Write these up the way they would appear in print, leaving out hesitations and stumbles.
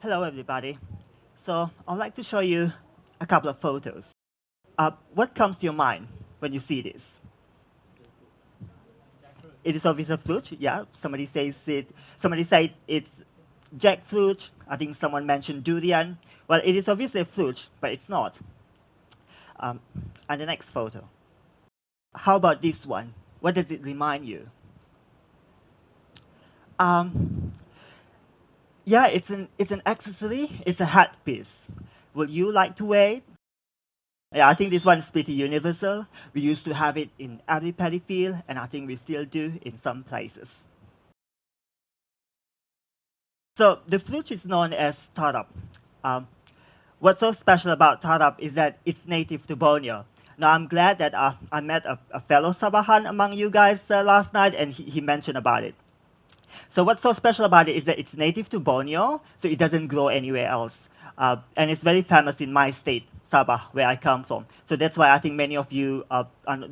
Hello, everybody. So I'd like to show you a couple of photos. What comes to your mind when you see this? It is obviously a fruit. Yeah, somebody says it. Somebody said it's jackfruit. I think someone mentioned durian. Well, it is obviously a fruit, but it's not. Um, and the next photo. How about this one? What does it remind you? Um, yeah, it's an accessory. It's a hat piece. Would you like to wear it? Yeah, I think this one is pretty universal. We used to have it in every paddy field, and I think we still do in some places. So the flute is known as tarap. Um, what's so special about tarap is that it's native to Borneo. Now I'm glad that I met a fellow Sabahan among you guys last night, and he mentioned about it. So what's so special about it is that it's native to Borneo, so it doesn't grow anywhere else. And it's very famous in my state, Sabah, where I come from. So that's why I think many of you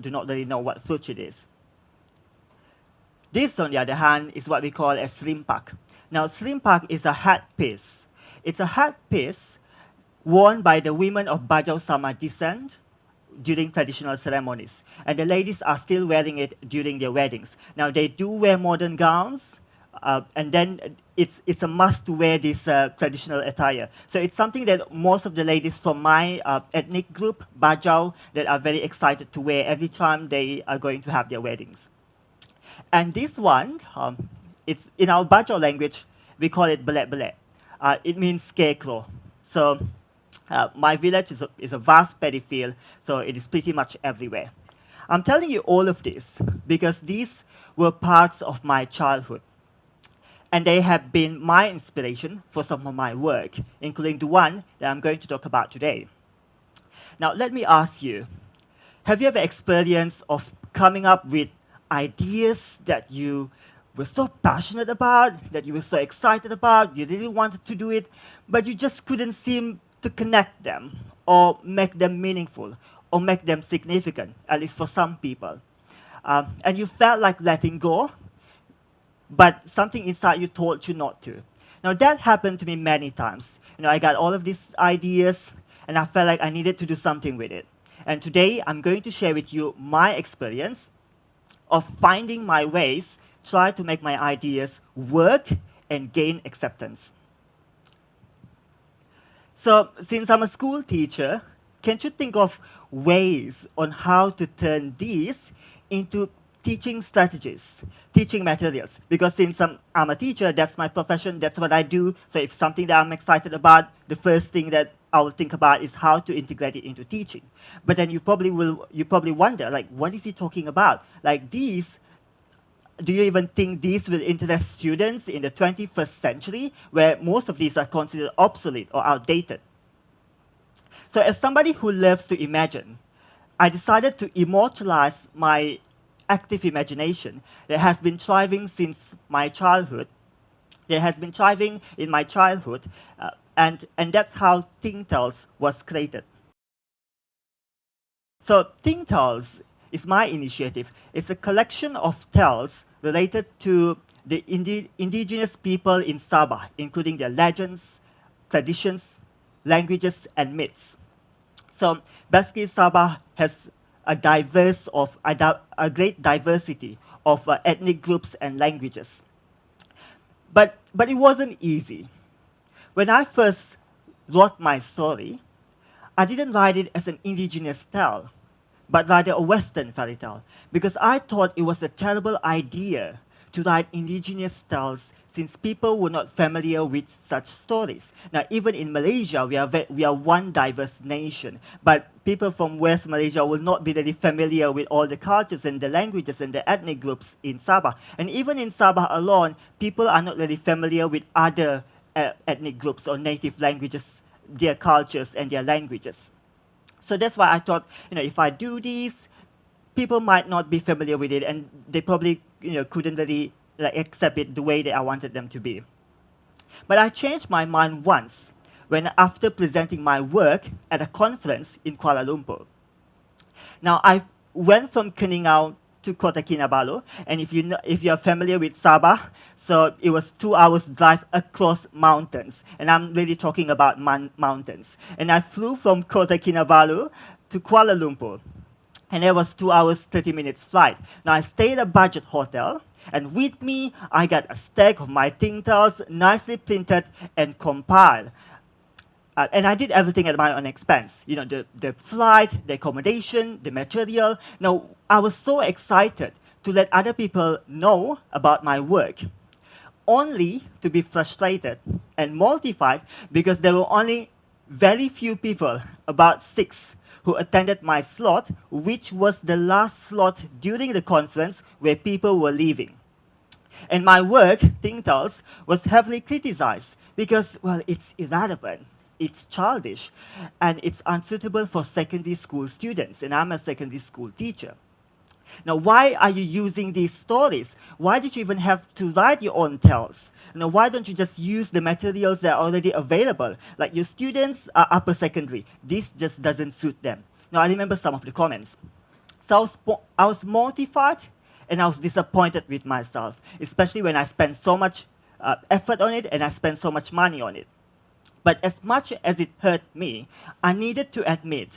do not really know what flute it is. This, on the other hand, is what we call a slimpak. Now, slimpak is a hat piece. It's a hat piece worn by the women of Bajau Sama descent during traditional ceremonies. And the ladies are still wearing it during their weddings. Now, they do wear modern gowns, and then it's a must to wear this traditional attire. So it's something that most of the ladies from my ethnic group, Bajau, that are very excited to wear every time they are going to have their weddings. And this one, it's in our Bajau language, we call it belek belek. It means scarecrow. So my village is a vast paddy field, so it is pretty much everywhere. I'm telling you all of this because these were parts of my childhood. And they have been my inspiration for some of my work, including the one that I'm going to talk about today. Now, let me ask you, have you ever experienced of coming up with ideas that you were so passionate about, that you were so excited about, you really wanted to do it, but you just couldn't seem to connect them or make them meaningful or make them significant, at least for some people. And you felt like letting go, but something inside you told you not to. Now that happened to me many times. I got all of these ideas and I felt like I needed to do something with it. And today I'm going to share with you my experience of finding my ways, try to make my ideas work and gain acceptance. So since I'm a school teacher, can't you think of ways on how to turn these into teaching strategies, teaching materials? Because since I'm a teacher, that's my profession, that's what I do. So if something that I'm excited about, the first thing that I will think about is how to integrate it into teaching. But then you probably wonder, like, what is he talking about? Like these, do you even think these will interest students in the 21st century, where most of these are considered obsolete or outdated? So as somebody who loves to imagine, I decided to immortalize my active imagination that has been thriving since my childhood, that has been thriving in my childhood, and that's how Tingtok was created. So Tingtok is my initiative. It's a collection of tales related to the indigenous people in Sabah, including their legends, traditions, languages, and myths. So basically, Sabah has a great diversity of ethnic groups and languages. But it wasn't easy. When I first wrote my story, I didn't write it as an indigenous tale, but rather a Western fairy tale, because I thought it was a terrible idea to write indigenous tales since people were not familiar with such stories. Now, even in Malaysia, we are one diverse nation, but people from West Malaysia will not be really familiar with all the cultures and the languages and the ethnic groups in Sabah. And even in Sabah alone, people are not really familiar with other ethnic groups or native languages, their cultures and their languages. So that's why I thought, if I do this, people might not be familiar with it, and they probably, couldn't really accept it the way that I wanted them to be. But I changed my mind once, when after presenting my work at a conference in Kuala Lumpur. Now, I went from to Kota Kinabalu, and if you're familiar with Sabah, so it was 2 hours drive across mountains, and I'm really talking about mountains. And I flew from Kota Kinabalu to Kuala Lumpur, and it was 2 hours 30 minutes flight. Now I stayed at a budget hotel, and with me I got a stack of my Tingtals, nicely printed and compiled. And I did everything at my own expense. You know, the flight, the accommodation, the material. Now, I was so excited to let other people know about my work, only to be frustrated and mortified because there were only very few people, about 6, who attended my slot, which was the last slot during the conference where people were leaving. And my work, Tingtals, was heavily criticized because, well, it's irrelevant, it's childish, and it's unsuitable for secondary school students, and I'm a secondary school teacher. Now, why are you using these stories? Why did you even have to write your own tales? Now, why don't you just use the materials that are already available? Like, your students are upper secondary. This just doesn't suit them. Now, I remember some of the comments. So I was mortified and I was disappointed with myself, especially when I spent so much effort on it and I spent so much money on it. But as much as it hurt me, I needed to admit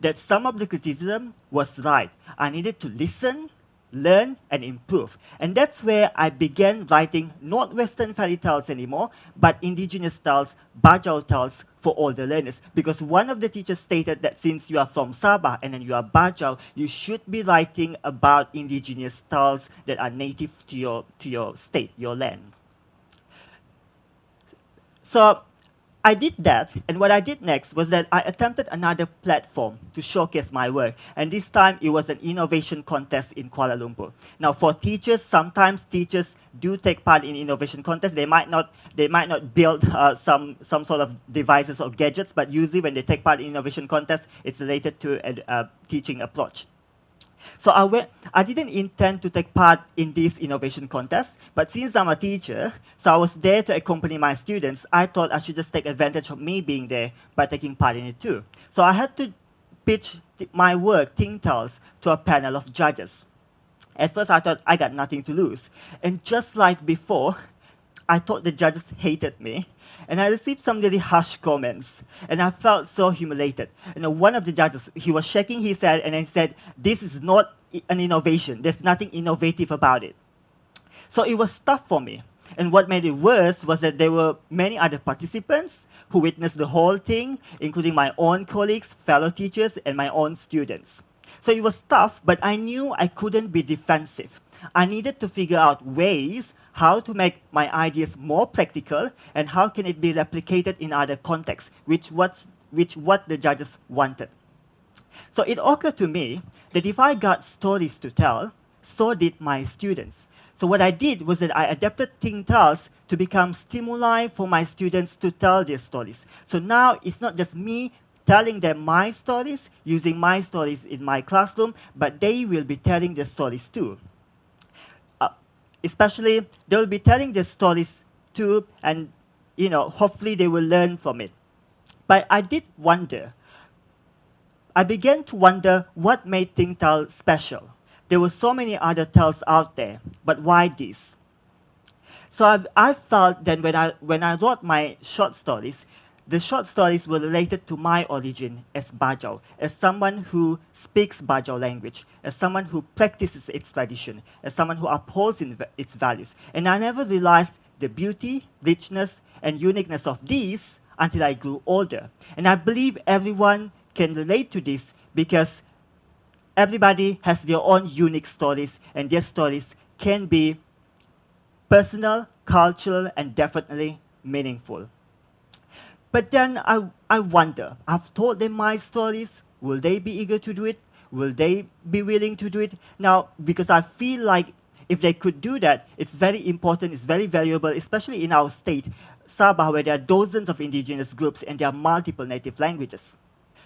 that some of the criticism was right. I needed to listen, learn, and improve. And that's where I began writing not Western fairy tales anymore, but indigenous tales, Bajau tales for all the learners. Because one of the teachers stated that since you are from Sabah and then you are Bajau, you should be writing about indigenous tales that are native to your state, your land. So I did that, and what I did next was that I attempted another platform to showcase my work, and this time it was an innovation contest in Kuala Lumpur. Now, for teachers, sometimes teachers do take part in innovation contests. They might not build some sort of devices or gadgets, but usually when they take part in innovation contests, it's related to a teaching approach. So I didn't intend to take part in this innovation contest, but since I'm a teacher, so I was there to accompany my students, I thought I should just take advantage of me being there by taking part in it too. So I had to pitch my work, Tingtals, to a panel of judges. At first I thought I got nothing to lose. And just like before, I thought the judges hated me, and I received some really harsh comments, and I felt so humiliated. And one of the judges, he was shaking his head, and he said, "This is not an innovation. There's nothing innovative about it." So it was tough for me. And what made it worse was that there were many other participants who witnessed the whole thing, including my own colleagues, fellow teachers, and my own students. So it was tough, but I knew I couldn't be defensive. I needed to figure out ways how to make my ideas more practical and how can it be replicated in other contexts, which what the judges wanted. So it occurred to me that if I got stories to tell, so did my students. So what I did was that I adapted Tingtals to become stimuli for my students to tell their stories. So now it's not just me telling them my stories, using my stories in my classroom, but they will be telling their stories too. Especially, they will be telling their stories too, and hopefully they will learn from it. But I did wonder. I began to wonder what made Tingtal special. There were so many other tales out there, but why this? So I felt that when I wrote my short stories, the short stories were related to my origin as Bajau, as someone who speaks Bajau language, as someone who practices its tradition, as someone who upholds its values. And I never realized the beauty, richness, and uniqueness of these until I grew older. And I believe everyone can relate to this because everybody has their own unique stories, and their stories can be personal, cultural, and definitely meaningful. But then I wonder, I've told them my stories, will they be eager to do it? Will they be willing to do it? Now, because I feel like if they could do that, it's very important, it's very valuable, especially in our state, Sabah, where there are dozens of indigenous groups and there are multiple native languages.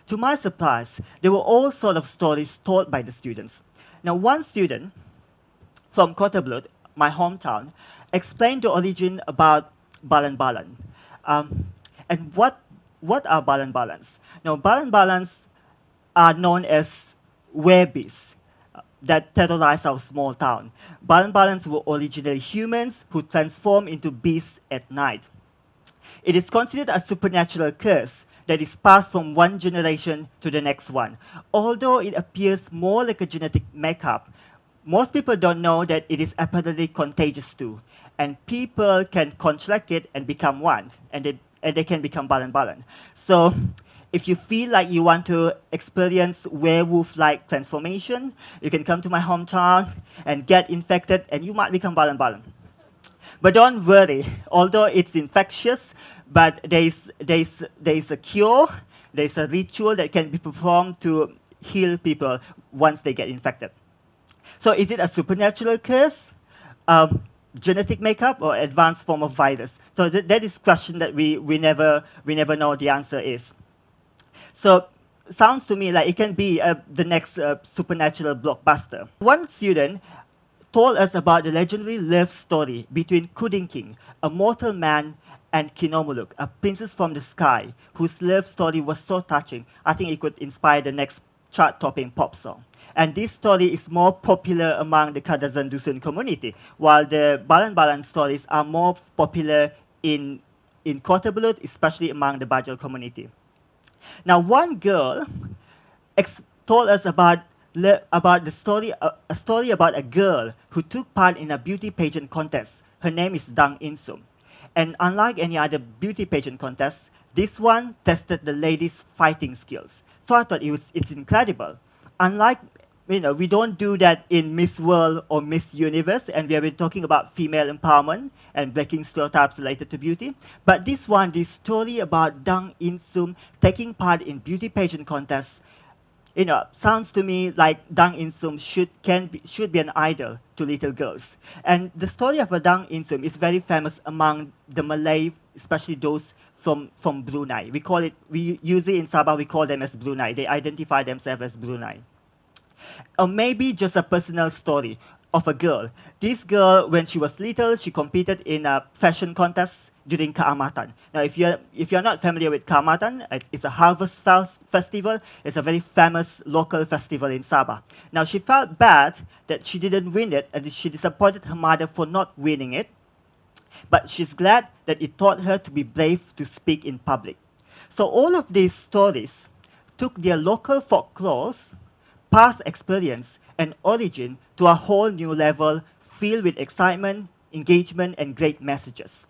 To my surprise, there were all sorts of stories told by the students. Now, one student from Kota Blut, my hometown, explained the origin about balan-balan. And what are balan-balans? Now, balan-balans are known as werebees. that terrorized our small town. Balan-balans were originally humans who transformed into beasts at night. It is considered a supernatural curse that is passed from one generation to the next one. Although it appears more like a genetic makeup, most people don't know that it is apparently contagious too. And people can contract it and become one, and they can become balan-balan. So if you feel like you want to experience werewolf-like transformation, you can come to my hometown and get infected, and you might become balan-balan. But don't worry, although it's infectious, but there's a cure, there's a ritual that can be performed to heal people once they get infected. So is it a supernatural curse, genetic makeup, or advanced form of virus? So that is a question that we never know the answer is. So sounds to me like it can be the next supernatural blockbuster. One student told us about the legendary love story between Kuding King, a mortal man, and Kinomuluk, a princess from the sky, whose love story was so touching, I think it could inspire the next chart-topping pop song. And this story is more popular among the Kadazan Dusun community, while the Balan-Balan stories are more popular in Kota Belud, especially among the Bajau community. Now, one girl told us about the story, a story about a girl who took part in a beauty pageant contest. Her name is Dang Insum. And unlike any other beauty pageant contest, this one tested the ladies' fighting skills. So I thought it's incredible. Unlike, we don't do that in Miss World or Miss Universe, and we have been talking about female empowerment and breaking stereotypes related to beauty. But this story about Dang Insum taking part in beauty pageant contests, sounds to me like Dang Insum should be an idol to little girls. And the story of Dang Insum is very famous among the Malay, especially those from Brunei. We usually in Sabah, we call them as Brunei. They identify themselves as Brunei. Or maybe just a personal story of a girl. This girl, when she was little, she competed in a fashion contest during Kaamatan. Now, if you're not familiar with Kaamatan, it's a harvest festival. It's a very famous local festival in Sabah. Now, she felt bad that she didn't win it, and she disappointed her mother for not winning it. But she's glad that it taught her to be brave to speak in public. So all of these stories took their local folklores, past experience, and origin to a whole new level, filled with excitement, engagement, and great messages.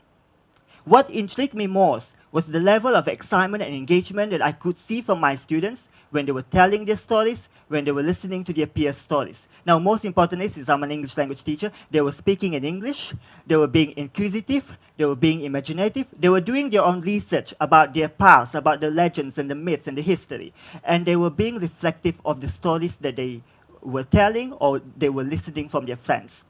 What intrigued me most was the level of excitement and engagement that I could see from my students when they were telling their stories, when they were listening to their peers' stories. Now, most importantly, since I'm an English language teacher, they were speaking in English, they were being inquisitive, they were being imaginative, they were doing their own research about their past, about the legends and the myths and the history, and they were being reflective of the stories that they were telling or they were listening from their friends.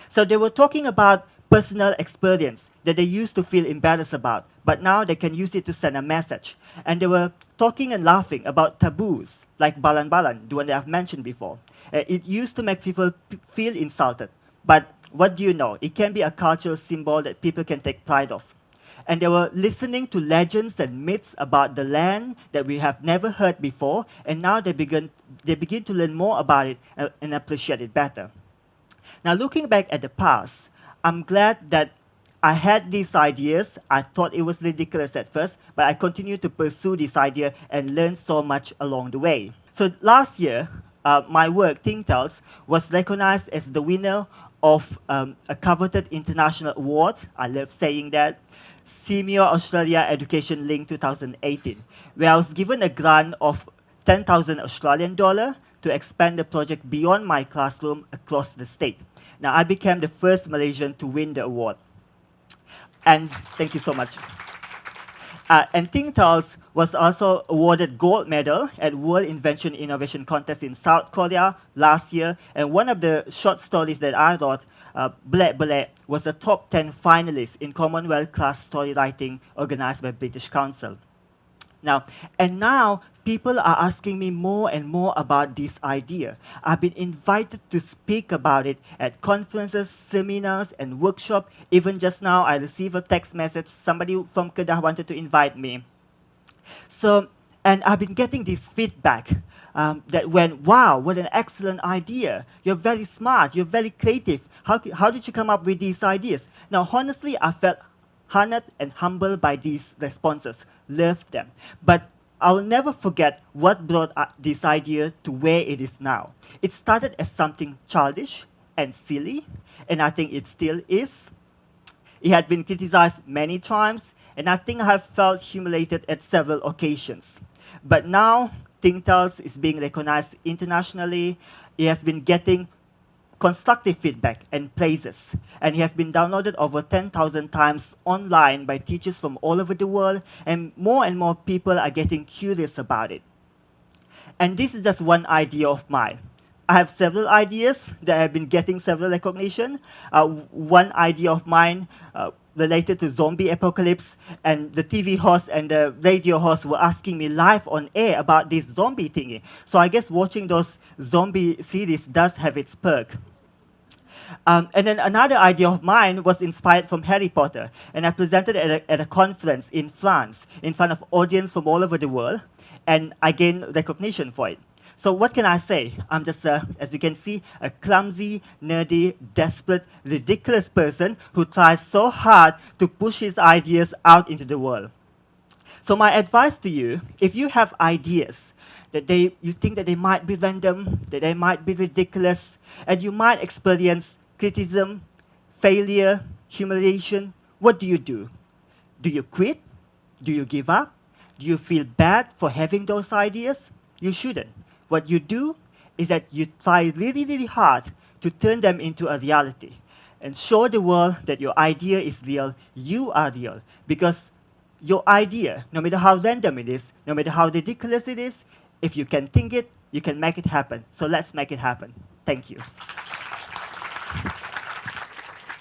So they were talking about personal experience that they used to feel embarrassed about, but now they can use it to send a message. And they were talking and laughing about taboos, like balan-balan, the one that I've mentioned before. It used to make people feel insulted, but what do you know? It can be a cultural symbol that people can take pride of. And they were listening to legends and myths about the land that we have never heard before, and now they begin to learn more about it and appreciate it better. Now, looking back at the past, I'm glad that I had these ideas. I thought it was ridiculous at first, but I continued to pursue this idea and learned so much along the way. So last year, my work, Tingtok, was recognized as the winner of a coveted international award. I love saying that. SEAMEO-Australia Education Links 2018, where I was given a grant of 10,000 Australian dollar to expand the project beyond my classroom across the state. Now, I became the first Malaysian to win the award. And thank you so much. And Tingtok was also awarded gold medal at World Invention Innovation Contest in South Korea last year. And one of the short stories that I wrote, Black Ballet, was a top 10 finalist in Commonwealth class story writing organized by British Council. Now, people are asking me more and more about this idea. I've been invited to speak about it at conferences, seminars, and workshops. Even just now, I received a text message. Somebody from Kedah wanted to invite me. So, and I've been getting this feedback. that went, wow, what an excellent idea. You're very smart, you're very creative. How did you come up with these ideas? Now, honestly, I felt honored and humbled by these responses, loved them. But I'll never forget what brought this idea to where it is now. It started as something childish and silly, and I think it still is. It had been criticized many times, and I think I have felt humiliated at several occasions. But now, Tingtok is being recognized internationally. It has been getting constructive feedback and praises, and it has been downloaded over 10,000 times online by teachers from all over the world, and more people are getting curious about it. And this is just one idea of mine. I have several ideas that have been getting several recognition. One idea of mine related to zombie apocalypse, and the TV host and the radio host were asking me live on air about this zombie thingy. So I guess watching those zombie series does have its perk. And then another idea of mine was inspired from Harry Potter, and I presented at a conference in France in front of audience from all over the world, and I gained recognition for it. So what can I say? I'm just, as you can see, a clumsy, nerdy, desperate, ridiculous person who tries so hard to push his ideas out into the world. So my advice to you, if you have ideas that you think that they might be random, that they might be ridiculous, and you might experience criticism, failure, humiliation, what do? Do you quit? Do you give up? Do you feel bad for having those ideas? You shouldn't. What you do is that you try really, really hard to turn them into a reality and show the world that your idea is real, you are real. Because your idea, no matter how random it is, no matter how ridiculous it is, if you can think it, you can make it happen. So let's make it happen. Thank you.